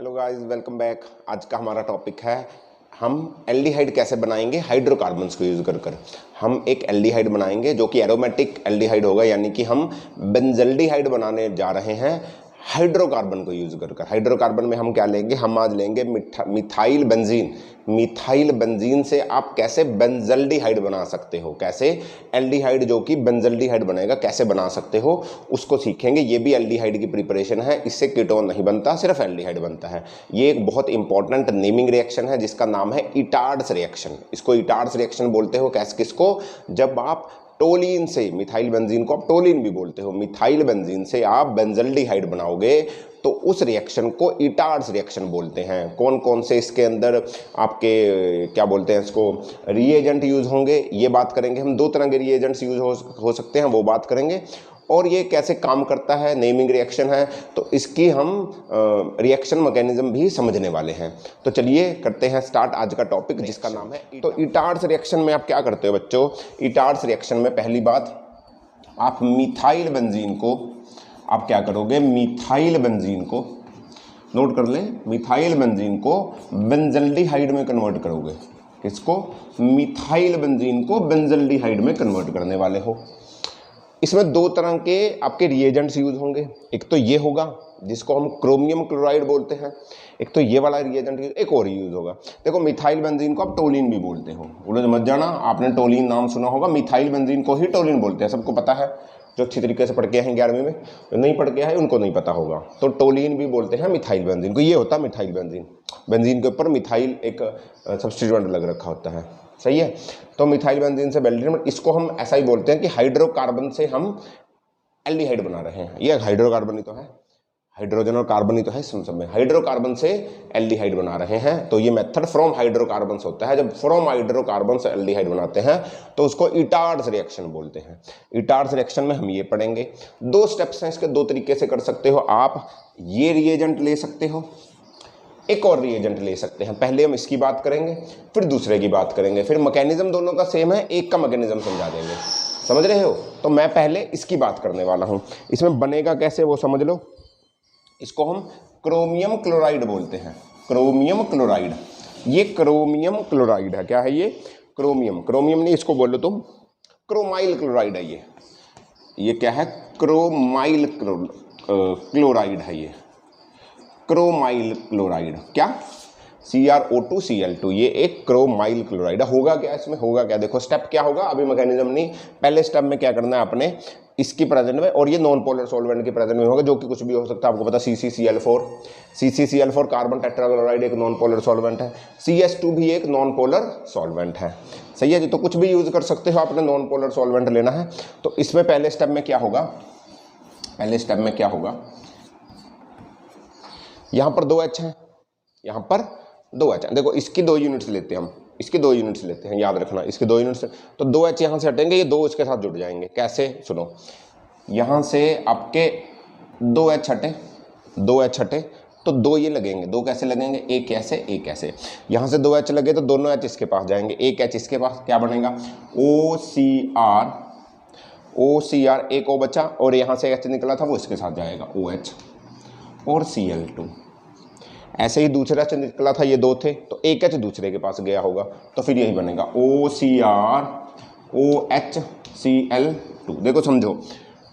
Hello guys, welcome back. आज का हमारा टॉपिक है हम एल्डिहाइड कैसे बनाएंगे हाइड्रोकार्बन्स को यूज़ कर कर। हम एक एल्डिहाइड बनाएंगे जो कि एरोमेटिक एल्डिहाइड होगा, यानी कि हम बेंजल्डिहाइड बनाने जा रहे हैं हाइड्रोकार्बन को यूज़ कर कर। हाइड्रोकार्बन में हम क्या लेंगे? हम आज लेंगे मिथाइल बेंजीन। मिथाइल बेंजीन से आप कैसे बेंजल्डिहाइड बना सकते हो, कैसे एल्डिहाइड जो कि बेंजल्डिहाइड बनेगा कैसे बना सकते हो, उसको सीखेंगे। ये भी एल्डिहाइड की प्रिपरेशन है, इससे कीटोन नहीं बनता, सिर्फ एल्डिहाइड बनता है। ये एक बहुत इंपॉर्टेंट नेमिंग रिएक्शन है जिसका नाम है इटार्ड्स रिएक्शन। इसको इटार्ड्स रिएक्शन बोलते हो। कैसे? किसको? जब आप टोलिन से, मिथाइल बेंजीन को आप टोलिन भी बोलते हो, मिथाइल बेंजीन से आप बेंजल्डिहाइड बनाओगे तो उस रिएक्शन को इटार्ड्स रिएक्शन बोलते हैं। कौन कौन से इसके अंदर आपके क्या बोलते हैं इसको रिएजेंट यूज होंगे, ये बात करेंगे हम। दो तरह के रिएजेंट्स यूज हो सकते हैं, वो बात करेंगे। और ये कैसे काम करता है, नेमिंग रिएक्शन है, तो इसकी हम रिएक्शन मैकेनिज्म भी समझने वाले हैं। तो चलिए करते हैं स्टार्ट आज का टॉपिक जिसका नाम है तो इटार्ड्स रिएक्शन में आप क्या करते हो बच्चों? इटार्ड्स रिएक्शन में पहली बात आप मिथाइल बेंजीन को आप क्या करोगे? मिथाइल बेंजीन को नोट कर लें, मिथाइल बेंजीन को बेंजल्डिहाइड में कन्वर्ट करोगे। किसको? मिथाइल बेंजीन को बेंजल्डिहाइड में कन्वर्ट करने वाले हो। इसमें दो तरह के आपके रिएजेंट्स यूज होंगे। एक तो ये होगा जिसको हम क्रोमियम क्लोराइड बोलते हैं, एक तो ये वाला रिएजेंट, एक और यूज होगा। देखो, मिथाइल बेंजीन को आप टोलिन भी बोलते हो, उलझ मत जाना। आपने टोलिन नाम सुना होगा, मिथाइल बेंजीन को ही टोलिन बोलते हैं, सबको पता है। जो अच्छी तरीके से पढ़ के हैं 11वीं में, जो नहीं पढ़ के है उनको नहीं पता होगा। तो टोलिन भी बोलते हैं मिथाइल बेंजीन को। ये होता है मिथाइल बेंजीन। बेंजीन के ऊपर मिथाइल एक सब्स्टिट्यूएंट लग रखा होता है, सही है। तो मिथाइल बेंजीन से बेंजीन, इसको हम ऐसा ही बोलते हैं कि हाइड्रोकार्बन से हम एल्डिहाइड बना रहे हैं। ये हाइड्रोकार्बन ही तो है, हाइड्रोजन और कार्बन ही तो है इस सब में। हाइड्रोकार्बन से एल्डिहाइड बना रहे हैं, तो ये मेथड फ्रॉम हाइड्रोकार्बन से होता है। जब फ्रॉम हाइड्रोकार्बन से एल्डिहाइड बनाते हैं तो उसको इटार्ड्स रिएक्शन बोलते हैं। इटार्ड्स रिएक्शन में हम ये पढ़ेंगे। दो स्टेप्स हैं इसके, दो तरीके से कर सकते हो आप। ये रिएजेंट ले सकते हो, एक और रिएजेंट ले सकते हैं। पहले हम इसकी बात करेंगे, फिर दूसरे की बात करेंगे, फिर मैकेनिज्म दोनों का सेम है, एक का मैकेनिज्म समझा देंगे। समझ रहे हो? तो मैं पहले इसकी बात करने वाला हूँ। इसमें बनेगा कैसे वो समझ लो। इसको हम क्रोमियम क्लोराइड बोलते हैं, क्रोमियम क्लोराइड। ये क्रोमियम क्लोराइड है। क्या है ये? क्रोमियम। क्रोमियम नहीं, इसको बोलो तुम क्रोमाइल क्लोराइड है। ये क्या है? क्रोमाइल क्लोराइड है। ये क्रोमाइल क्लोराइड। क्या? CrO2Cl2, ये एक क्रोमाइल क्लोराइड। होगा क्या इसमें? होगा क्या? देखो स्टेप क्या होगा, अभी मैकेनिज्म नहीं। पहले स्टेप में क्या करना है आपने, इसकी प्रेजेंट में, और ये नॉन पोलर सॉल्वेंट के प्रेजेंट में होगा, जो कि कुछ भी हो सकता है। आपको पता CCCl4, CCCl4 कार्बन टेट्राक्लोराइड एक नॉन पोलर सॉल्वेंट है। CH2 भी एक नॉन पोलर सॉल्वेंट है, सही है जी। तो कुछ भी यूज कर सकते हो, आपने नॉन पोलर सॉल्वेंट लेना है। तो इसमें पहले स्टेप में क्या होगा? पहले स्टेप में क्या होगा, यहाँ पर 2 H हैं, यहाँ पर 2 H हैं। देखो इसकी 2 यूनिट्स लेते हैं हम, इसकी 2 यूनिट्स लेते हैं, याद रखना इसकी 2 यूनिट्स। तो 2 H यहाँ से हटेंगे, ये 2 इसके साथ जुड़ जाएंगे। कैसे? सुनो, यहाँ से आपके 2 H हटे, 2 H हटे तो 2 ये लगेंगे। 2 कैसे लगेंगे? एक ऐसे, एक ऐसे। यहाँ से 2 H लगे तो दोनों H इसके पास जाएंगे, एक H इसके पास। क्या बनेगा? OCR, एक O बचा, और यहाँ से H निकला था वो इसके साथ जाएगा, OH और Cl2। ऐसे ही दूसरा H निकला था, ये 2 थे, तो एक H दूसरे के पास गया होगा, तो फिर यही बनेगा OCR OH Cl2। देखो समझो,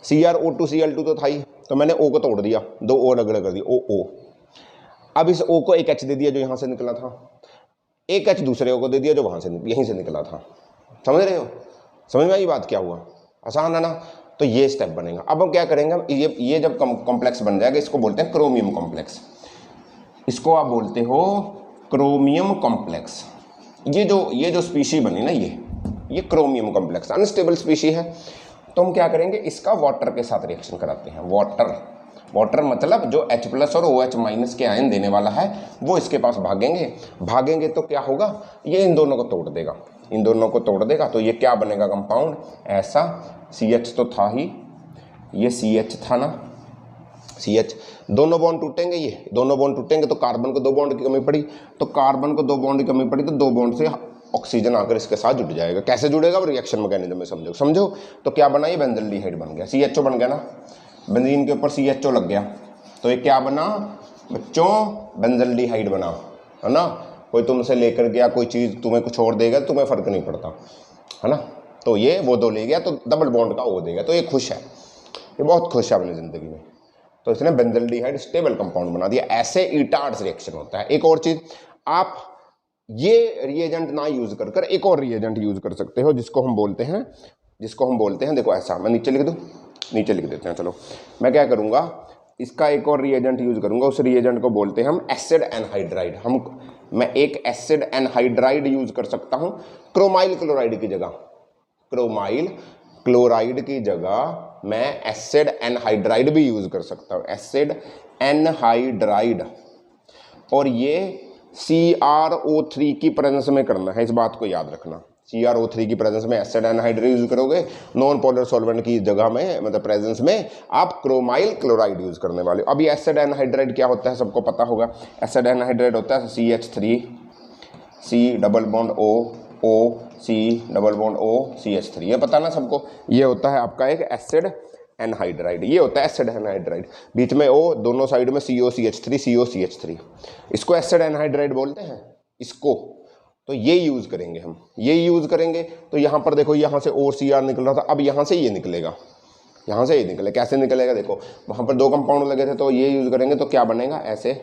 CrO2Cl2 तो था ही, तो मैंने O को तोड़ दिया, 2 O अलग अलग कर दिया, OO। अब इस O को एक H दे दिया जो यहाँ से निकला था, एक H दूसरे O को दे दिया जो वहाँ से यहीं से निकला था। समझ रहे हो? समझ में आई बात? क्या हुआ? आसान है ना? तो ये स्टेप बनेगा। अब हम क्या करेंगे, हम ये जब कॉम्प्लेक्स बन जाएगा, इसको बोलते हैं क्रोमियम कॉम्प्लेक्स। इसको आप बोलते हो क्रोमियम कॉम्प्लेक्स। ये जो स्पीशी बनी ना, ये क्रोमियम कॉम्प्लेक्स अनस्टेबल स्पीशी है। तो हम क्या करेंगे, इसका वाटर के साथ रिएक्शन कराते हैं। वाटर मतलब जो H+ और OH- के आयन देने वाला है वो इसके पास भागेंगे तो क्या होगा, ये इन दोनों को तोड़ देगा, इन दोनों को तोड़ देगा। तो ये क्या बनेगा कंपाउंड? ऐसा CH तो था ही, ये CH था ना, CH। दोनों बॉन्ड टूटेंगे, ये दोनों बॉन्ड टूटेंगे तो कार्बन को 2 बॉन्ड की कमी पड़ी, तो कार्बन को 2 बॉन्ड की कमी पड़ी, तो 2 बॉन्ड से ऑक्सीजन आकर इसके साथ जुड़ जाएगा। कैसे जुड़ेगा? वो रिएक्शन मैकेनिज्म में समझो। तो क्या बना? ये बेंजल्डिहाइड बन गया, CHO बन गया ना, बेंजीन के ऊपर CHO लग गया, तो ये क्या बना? बच्चों बेंजल्डिहाइड बनाओ, है ना। कोई तुमसे लेकर गया कोई चीज़, तुम्हें कुछ और देगा, तुम्हें फ़र्क नहीं पड़ता, है ना। तो ये वो दो ले गया तो डबल बॉन्ड का वो देगा, तो ये खुश है, ये बहुत खुश है अपनी ज़िंदगी में। तो इसने बेंजल्डिहाइड स्टेबल कंपाउंड बना दिया। ऐसे ईटार्ड्स रिएक्शन होता है। एक और चीज़, आप ये रिएजेंट ना यूज़ कर कर एक और रिएजेंट यूज़ कर सकते हो, जिसको हम बोलते हैं देखो ऐसा, मैं नीचे लिख दूँ, नीचे लिख देते हैं। चलो मैं क्या करूँगा, इसका एक और रिएजेंट यूज़ करूँगा। उस रिएजेंट को बोलते हैं हम एसिड एनहाइड्राइड। मैं एक एसिड एनहाइड्राइड यूज़ कर सकता हूँ क्रोमाइल क्लोराइड की जगह। क्रोमाइल क्लोराइड की जगह मैं एसिड एनहाइड्राइड भी यूज़ कर सकता हूँ, एसिड एनहाइड्राइड। और ये CrO3 की प्रेजेंस में करना है, इस बात को याद रखना। CrO3 की प्रेजेंस में एसिड एनहाइड्राइड यूज करोगे, नॉन पोलर सॉल्वेंट की जगह में, मतलब प्रेजेंस में आप क्रोमाइल क्लोराइड यूज करने वाले हो। अभी एसिड एनहाइड्राइड क्या होता है सबको पता होगा। एसिड एनहाइड्राइड होता है CH3 C double bond O C double bond O CH3, ये पता ना सबको। ये होता है आपका एक एसिड एनहाइड्राइड, ये होता है एसिड एनहाइड्राइड। बीच में O, दोनों साइड में COCH3 इसको एसिड एनहाइड्राइड बोलते हैं इसको। तो ये यूज़ करेंगे हम, ये यूज़ करेंगे। तो यहाँ पर देखो, यहाँ से OCr निकल रहा था, अब यहाँ से ये निकलेगा, यहाँ से ये निकले। कैसे निकलेगा देखो, वहाँ पर दो कंपाउंड लगे थे, तो ये यूज़ करेंगे तो क्या बनेगा, ऐसे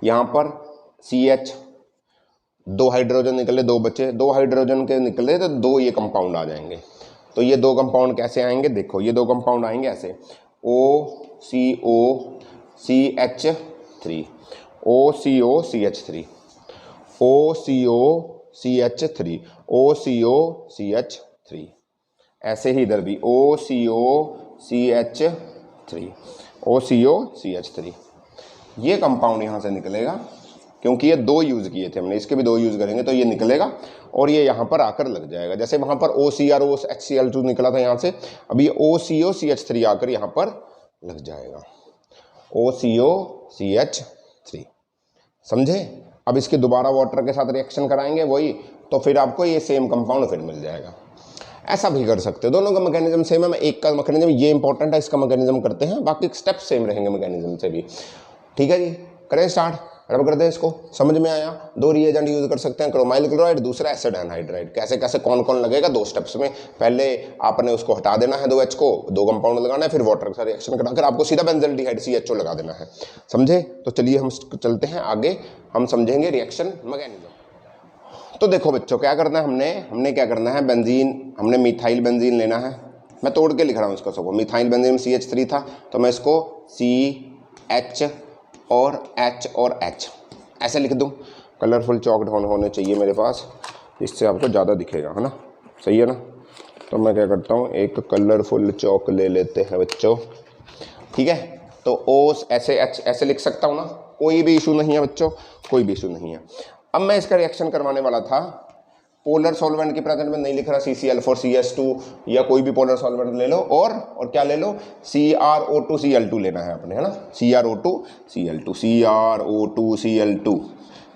यहाँ पर CH, दो हाइड्रोजन निकले, दो बचे, दो हाइड्रोजन के निकले तो दो ये कंपाउंड आ जाएंगे। तो ये दो कंपाउंड कैसे आएंगे देखो, ये दो कंपाउंड आएंगे ऐसे OCOCH3 OCOCH3 OCOCH3 OCOCH3, ऐसे ही इधर भी OCOCH3 ये कंपाउंड यहाँ से निकलेगा, क्योंकि ये दो यूज़ किए थे हमने, इसके भी दो यूज़ करेंगे तो ये निकलेगा और ये यहाँ पर आकर लग जाएगा। जैसे वहाँ पर OCrOHCl2 निकला था यहाँ से, अब ये OCOCH3 आकर यहाँ पर लग जाएगा, OCOCH3, समझे। अब इसके दोबारा वाटर के साथ रिएक्शन कराएंगे वही, तो फिर आपको ये सेम कंपाउंड फिर मिल जाएगा। ऐसा भी कर सकते हो, दोनों का मैकेनिज्म सेम है। मैं एक का मैकेनिज्म, ये इंपॉर्टेंट है, इसका मैकेनिज्म करते हैं, बाकी स्टेप सेम रहेंगे मैकेनिज्म से भी। ठीक है जी, करें स्टार्ट, रब कर दें इसको। समझ में आया, दो रिएजेंट यूज कर सकते हैं, क्रोमाइल क्लोराइड, दूसरा एसिड एनहाइड्राइड। कैसे कैसे कौन कौन लगेगा, दो स्टेप्स में। पहले आपने उसको हटा देना है, दो H को, दो कंपाउंड लगाना है, फिर वाटर के साथ रिएक्शन कराकर आपको सीधा बेंजल्डिहाइड CHO लगा देना है, समझे। तो चलिए हम चलते हैं आगे, हम समझेंगे रिएक्शन मैकेनिज्म। तो देखो बच्चों, क्या करना है हमने क्या करना है, बेंजीन, हमने मिथाइल बेंजीन लेना है। मैं तोड़ के लिख रहा हूँ इसको सबको। मिथाइल बेंजीन में CH3 था, तो मैं इसको CH और H और H ऐसे लिख दूँ। कलरफुल चॉक होने चाहिए मेरे पास, इससे आपको ज़्यादा दिखेगा, है ना, सही है ना। तो मैं क्या करता हूँ, एक कलरफुल चॉक ले लेते हैं बच्चों, ठीक है। तो O ऐसे H ऐसे लिख सकता हूँ ना, कोई भी इशू नहीं है बच्चों, कोई भी इशू नहीं है। अब मैं इसका रिएक्शन करवाने वाला था, पोलर सॉल्वेंट की प्रेजेंट में नहीं लिख रहा, CCl4CS2 या कोई भी पोलर सॉल्वेंट ले लो, और क्या ले लो, CrO2Cl2 लेना है अपने, है ना, CrO2Cl2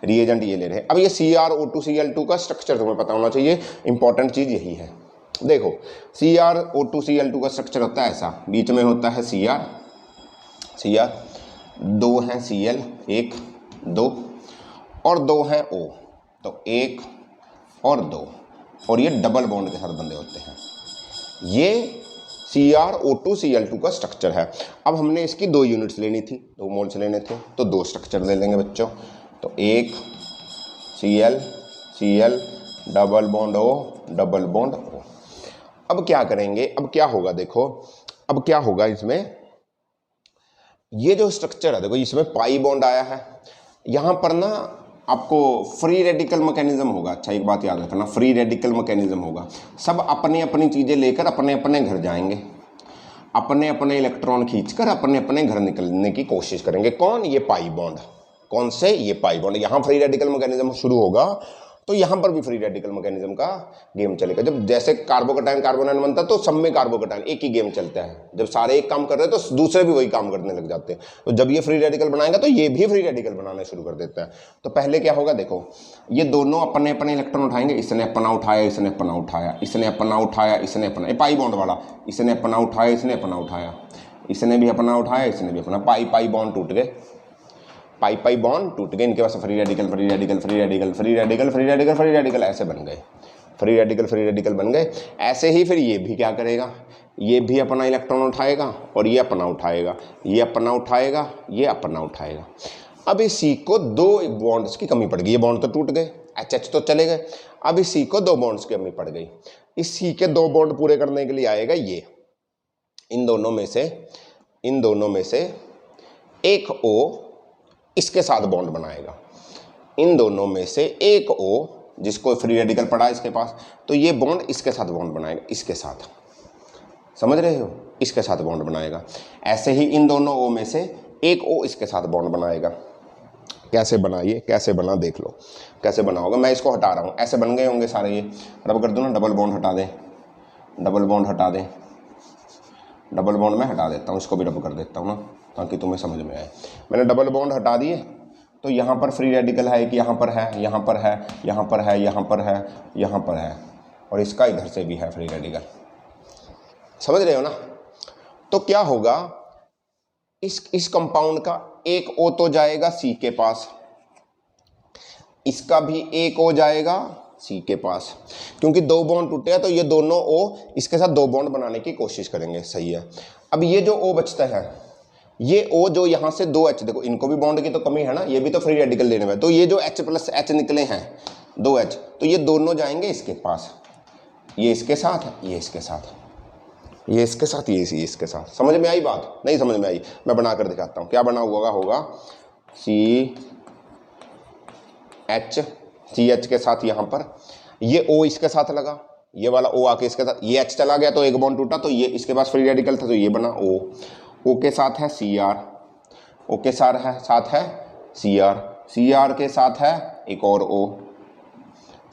रिएजेंट ये ले रहे हैं। अब ये CrO2Cl2 का स्ट्रक्चर तुम्हें पता होना चाहिए, इंपॉर्टेंट चीज़ यही है। देखो CrO2Cl2 का स्ट्रक्चर होता है ऐसा, बीच में होता है Cr, दो हैं Cl, 1 2, और दो हैं O, तो 1 और 2, और ये डबल बॉन्ड के साथ बंधे होते हैं। ये CrO2Cl2 का स्ट्रक्चर है। अब हमने इसकी 2 यूनिट्स लेनी थी, 2 मोल्स लेने थे, तो 2 स्ट्रक्चर ले लेंगे बच्चों। तो एक Cl double bond O double bond O। अब क्या करेंगे, अब क्या होगा देखो, अब क्या होगा इसमें, ये जो स्ट्रक्चर है देखो, इसमें पाई बॉन्ड आया है, यहाँ पर ना आपको फ्री रेडिकल मैकेनिज्म होगा। अच्छा एक बात याद रखना, फ्री रेडिकल मैकेनिज्म होगा। सब अपनी अपनी चीज़ें लेकर अपने अपने घर जाएंगे, अपने अपने इलेक्ट्रॉन खींचकर अपने अपने घर निकलने की कोशिश करेंगे। कौन, ये पाई बॉन्ड। कौन से, ये पाई बॉन्ड। यहाँ फ्री रेडिकल मैकेनिज्म शुरू होगा, तो यहाँ पर भी फ्री रेडिकल मैकेनिज्म का गेम चलेगा। जब जैसे कार्बोकैटायन कार्बोनाइन बनता है, तो सब में कार्बोकैटायन एक ही गेम चलता है। जब सारे एक काम कर रहे हैं तो दूसरे भी वही काम करने लग जाते हैं। तो जब ये फ्री रेडिकल बनाएगा तो ये भी फ्री रेडिकल बनाना शुरू कर देता है। तो पहले क्या होगा देखो, ये दोनों अपने अपने इलेक्ट्रॉन उठाएंगे, इसने अपना उठाया, इसने अपना उठाया, इसने अपना उठाया, इसने अपना, ये पाई बॉन्ड वाला, इसने अपना उठाया, इसने अपना उठाया, इसने भी अपना उठाया, इसने भी अपना, पाई पाई बॉन्ड टूट गए। पाई पाई बॉन्ड टूट गए, इनके पास free radical free radical free radical free radical free radical free radical ऐसे बन गए, फ्री रेडिकल फ्री रेडिकल बन गए। ऐसे ही फिर ये भी क्या करेगा, ये भी अपना इलेक्ट्रॉन उठाएगा और ये अपना उठाएगा, ये अपना उठाएगा, ये अपना उठाएगा। अब इस सी को दो बॉन्ड्स की कमी पड़ गई, ये बॉन्ड तो टूट गए, एच एच तो चले गए, अब इस सी को दो बॉन्ड्स की कमी पड़ गई। इस सी के दो बॉन्ड पूरे करने के लिए आएगा ये, इन दोनों में से एक O इसके साथ बॉन्ड बनाएगा, इन दोनों में से एक O जिसको फ्री रेडिकल पड़ा है इसके पास, तो ये बॉन्ड इसके साथ बॉन्ड बनाएगा, इसके साथ, समझ रहे हो, इसके साथ बॉन्ड बनाएगा। ऐसे ही इन दोनों O में से एक O इसके साथ बॉन्ड बनाएगा। कैसे बना, ये कैसे बना देख लो, कैसे बना होगा। मैं इसको हटा रहा हूँ, ऐसे बन गए होंगे सारे, ये रब कर दूँ ना, डबल बॉन्ड हटा दें, डबल बॉन्ड हटा दें, डबल बॉन्ड में हटा देता हूँ, इसको भी रब कर देता हूँ ना, ताकि तुम्हें समझ में आए। मैंने डबल बॉन्ड हटा दिए, तो यहाँ पर फ्री रेडिकल है एक, यहाँ पर है, यहाँ पर है, यहाँ पर है, यहाँ पर है, यहाँ पर है, और इसका इधर से भी है फ्री रेडिकल, समझ रहे हो ना। तो क्या होगा, इस कंपाउंड का एक O तो जाएगा C के पास, इसका भी एक O जाएगा C के पास, क्योंकि दो बॉन्ड टूटे हैं तो ये दोनों O इसके साथ दो बॉन्ड बनाने की कोशिश करेंगे, सही है। अब ये जो O बचता है, ये O जो यहाँ से दो H, देखो इनको भी बॉन्ड की तो कमी है ना, ये भी तो फ्री रेडिकल लेने में, तो ये जो H प्लस H निकले हैं दो H, तो ये दोनों जाएंगे इसके पास, ये इसके साथ, ये इसके साथ, ये इसके साथ, ये इसके साथ। समझ में आई बात? नहीं समझ में आई, मैं बना कर दिखाता हूँ। क्या बना हुआ होगा, CH के साथ यहाँ पर ये O इसके साथ लगा, ये वाला O आके इसके साथ, ये H चला गया तो एक बॉन्ड टूटा, तो ये इसके पास फ्री रेडिकल था तो ये बना O के साथ है Cr, O के साथ है Cr के साथ है एक और O,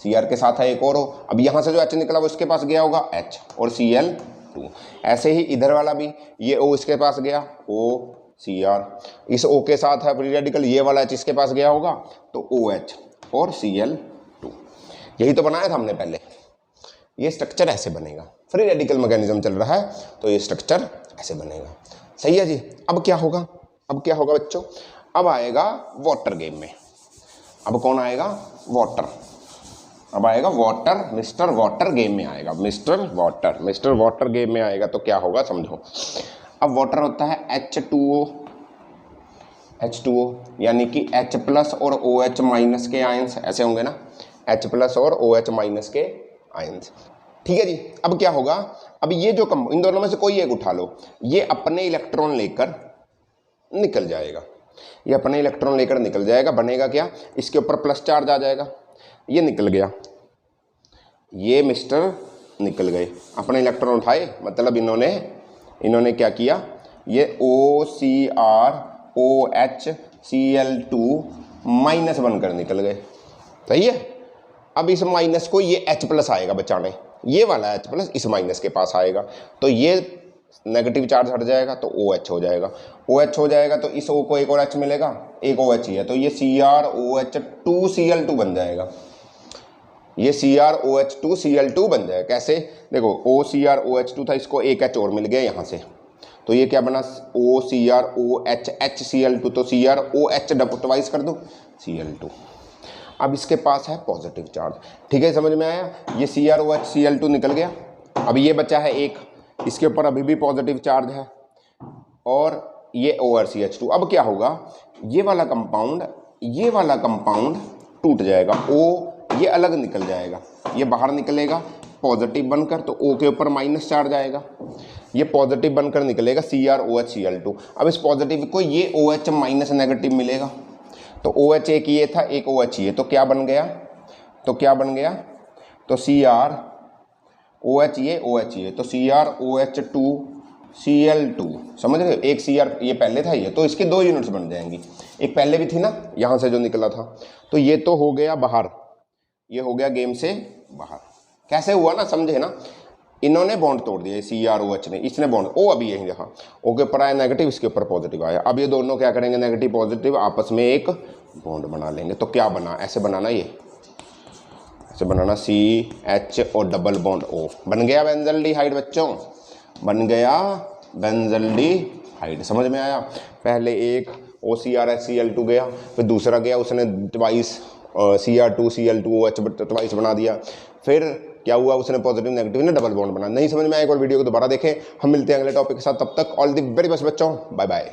Cr के साथ है एक और O। अब यहाँ से जो H निकला वो इसके पास गया होगा H और Cl2। ऐसे ही इधर वाला भी, ये O इसके पास गया O Cr, इस O के साथ है फ्री रेडिकल, ये वाला H इसके पास गया होगा तो OH और Cl2। यही तो बनाया था हमने पहले। ये स्ट्रक्चर ऐसे बनेगा, फ्री रेडिकल मैकेनिज्म चल रहा है तो ये स्ट्रक्चर ऐसे बनेगा, सही है जी। अब क्या होगा, अब क्या होगा बच्चों, अब आएगा वाटर गेम में। अब कौन आएगा, वाटर, अब आएगा वाटर, मिस्टर वाटर गेम में आएगा, मिस्टर वाटर गेम में आएगा। तो क्या होगा समझो, अब वाटर होता है H2O, यानी कि H प्लस और OH माइनस के आयंस ऐसे होंगे ना, H प्लस और OH माइनस के आयंस, ठीक है जी। अब क्या होगा, अब ये जो इन दोनों में से कोई एक उठा लो, ये अपने इलेक्ट्रॉन लेकर निकल जाएगा, ये अपने इलेक्ट्रॉन लेकर निकल जाएगा। बनेगा क्या, इसके ऊपर प्लस चार्ज आ जाएगा, ये निकल गया, ये मिस्टर निकल गए, अपने इलेक्ट्रॉन उठाए, मतलब इन्होंने क्या किया, ये OCrOH Cl2 माइनस बनकर निकल गए, सही है। अब इस माइनस को ये H प्लस आएगा बचाने, ये वाला H प्लस इस माइनस के पास आएगा, तो ये नेगेटिव चार्ज हट जाएगा तो OH हो जाएगा, OH हो जाएगा तो इस O को एक और H मिलेगा, एक OH ही है तो ये CrOH2Cl2 बन जाएगा, ये CrOH2Cl2 बन जाएगा। कैसे, देखो OCrOH2 था, इसको एक H और मिल गया यहाँ से, तो ये क्या बना, OCrOHHCl2, तो CrOH डबल ट्वाइस कर दो Cl2। अब इसके पास है पॉजिटिव चार्ज, ठीक है, समझ में आया। ये CrOHCl2 निकल गया, अब ये बचा है एक, इसके ऊपर अभी भी पॉजिटिव चार्ज है, और ये ORCH2। अब क्या होगा, ये वाला कंपाउंड टूट जाएगा, O ये अलग निकल जाएगा, ये बाहर निकलेगा पॉजिटिव बनकर, तो O के ऊपर माइनस चार्ज आएगा, ये पॉजिटिव बनकर निकलेगा CrOHCl2। अब इस पॉजिटिव को ये OH माइनस नेगेटिव मिलेगा, तो OH एक ये था, एक OH ये, तो क्या बन गया, तो CrOH ये OH ये, तो CrOH2Cl2, समझ रहे हो। एक Cr ये पहले था ये, तो इसके दो यूनिट्स बन जाएंगी, एक पहले भी थी ना यहाँ से जो निकला था, तो ये तो हो गया बाहर, ये हो गया गेम से बाहर। कैसे हुआ ना, समझे ना, इन्होंने बॉन्ड तोड़ दिया, CrOH ने, इसने बॉन्ड, O अभी यहीं रहा, O के ऊपर आया नेगेटिव, इसके ऊपर पॉजिटिव आया। अब ये दोनों क्या करेंगे, नेगेटिव पॉजिटिव आपस में एक बॉन्ड बना लेंगे। तो क्या बना, ऐसे बनाना, ये ऐसे बनाना, CH और डबल बॉन्ड O, बन गया बेंजल्डिहाइड बच्चों, बन गया बेंजल्डिहाइड। समझ में आया, पहले एक OCR गया, फिर दूसरा गया उसने ट्वाइस Cr2Cl2OH ट्वाइस बना दिया, फिर क्या हुआ उसने पॉजिटिव नेगेटिव ने डबल बॉन्ड बना। नहीं समझ में आया एक और वीडियो को दोबारा देखें। हम मिलते हैं अगले टॉपिक के साथ, तब तक ऑल द वेरी बेस्ट बच्चों, बाय बाय।